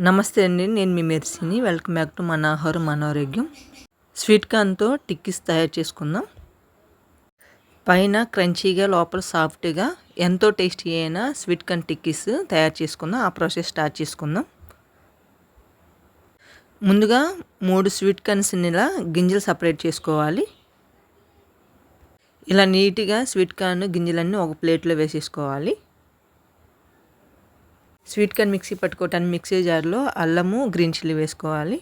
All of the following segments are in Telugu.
నమస్తే అండి, నేను మీ మెర్సీని. వెల్కమ్ బ్యాక్ టు మన ఆహారం మన ఆరోగ్యం. స్వీట్ కార్న్తో టిక్కీస్ తయారు చేసుకుందాం. పైన క్రంచీగా లోపల సాఫ్ట్గా ఎంతో టేస్టీ అయిన స్వీట్ కార్న్ టిక్కీస్ తయారు చేసుకుందాం. ఆ ప్రాసెస్ స్టార్ట్ చేసుకుందాం. ముందుగా 3 స్వీట్ కార్న్స్ని ఇలా గింజలు సపరేట్ చేసుకోవాలి. ఇలా నీట్గా స్వీట్ కార్న్ గింజలన్నీ ఒక ప్లేట్లో వేసేసుకోవాలి. స్వీట్ కార్న్ మిక్సీ పట్టుకోవటానికి మిక్సీ జార్లో అల్లము, గ్రీన్ చిల్లీ వేసుకోవాలి.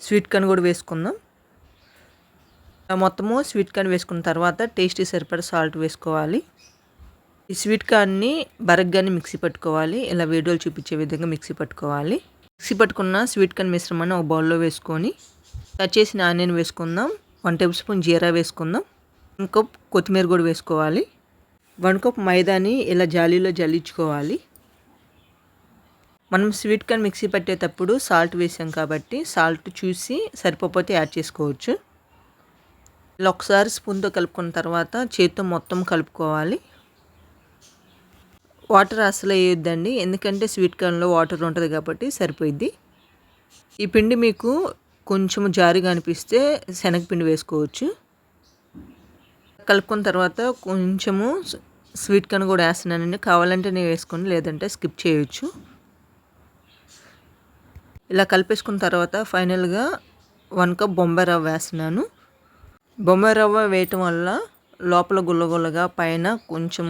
స్వీట్ కార్న్ కూడా వేసుకుందాం. మొత్తము స్వీట్ కార్న్ వేసుకున్న తర్వాత టేస్ట్కి సరిపడా సాల్ట్ వేసుకోవాలి. ఈ స్వీట్ కార్న్ని బరగ్గానే మిక్సీ పట్టుకోవాలి. ఇలా వీడియోలు చూపించే విధంగా మిక్సీ పట్టుకోవాలి. మిక్సీ పట్టుకున్న స్వీట్ కార్న్ మిశ్రమాన్ని ఒక బౌల్లో వేసుకొని కట్ చేసిన ఆనియన్ వేసుకుందాం. 1 టేబుల్ స్పూన్ జీరా వేసుకుందాం. 1 కప్ కొత్తిమీర కూడా వేసుకోవాలి. 1 కప్ మైదాని ఇలా జాలీలో జల్లించుకోవాలి. మనం స్వీట్ కార్న్ మిక్సీ పట్టేటప్పుడు సాల్ట్ వేసాం కాబట్టి సాల్ట్ చూసి సరిపోతే యాడ్ చేసుకోవచ్చు. ఇలా ఒకసారి స్పూన్తో కలుపుకున్న తర్వాత చేతితో మొత్తం కలుపుకోవాలి. వాటర్ అసలు వేయొద్దండి, ఎందుకంటే స్వీట్ కార్న్లో వాటర్ ఉంటుంది కాబట్టి సరిపోయిద్ది. ఈ పిండి మీకు కొంచెం జారుగా అనిపిస్తే శనగపిండి వేసుకోవచ్చు. కలుపుకున్న తర్వాత కొంచెము స్వీట్ కార్న్ కూడా వేస్తున్నానండి. కావాలంటే నేను వేసుకోండి, లేదంటే స్కిప్ చేయొచ్చు. ఇలా కలిపేసుకున్న తర్వాత ఫైనల్గా 1 కప్ బొంబాయి రవ్వ వేస్తున్నాను. బొంబాయి రవ్వ వేయటం వల్ల లోపల గుల్లగుల్లగా పైన కొంచెం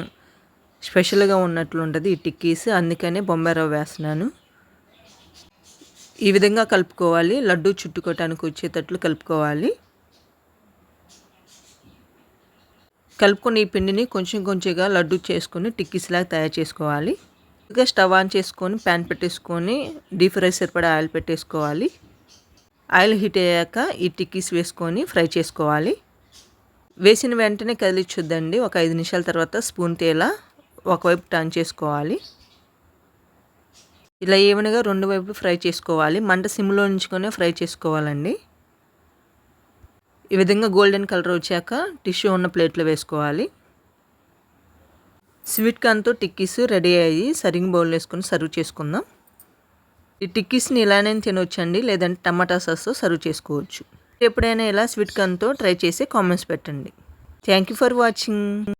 స్పెషల్గా ఉన్నట్లు ఉంటుంది ఈ టిక్కీస్, అందుకనే బొంబాయి రవ్వ వేస్తున్నాను. ఈ విధంగా కలుపుకోవాలి. లడ్డు చుట్టుకోవటానికి వచ్చేటట్లు కలుపుకోవాలి. కలుపుకొని ఈ పిండిని కొంచెం కొంచెంగా లడ్డు చేసుకొని టిక్కీస్ లాగా తయారు చేసుకోవాలి. ఇంకా స్టవ్ ఆన్ చేసుకొని ప్యాన్ పెట్టేసుకొని డీప్ ఫ్రై సరిపడా ఆయిల్ పెట్టేసుకోవాలి. ఆయిల్ హీట్ అయ్యాక ఈ టిక్కీస్ వేసుకొని ఫ్రై చేసుకోవాలి. వేసిన వెంటనే కదిలించొద్దండి. ఒక 5 నిమిషాల తర్వాత స్పూన్ తేలా ఒకవైపు టర్న్ చేసుకోవాలి. ఇలా ఈవెన్గా 2 వైపులు ఫ్రై చేసుకోవాలి. మంట సిమ్లో ఉంచుకొని ఫ్రై చేసుకోవాలండి. ఈ విధంగా గోల్డెన్ కలర్ వచ్చాక టిష్యూ ఉన్న ప్లేట్లో వేసుకోవాలి. స్వీట్ కార్న్తో టిక్కీస్ రెడీ అయ్యి సర్వింగ్ బౌల్ వేసుకొని సర్వ్ చేసుకుందాం. ఈ టిక్కీస్ని ఇలానే తినవచ్చండి, లేదంటే టమాటా సాస్తో సర్వ్ చేసుకోవచ్చు. ఎప్పుడైనా ఇలా స్వీట్ కార్న్తో ట్రై చేసి కామెంట్స్ పెట్టండి. Thank you for watching.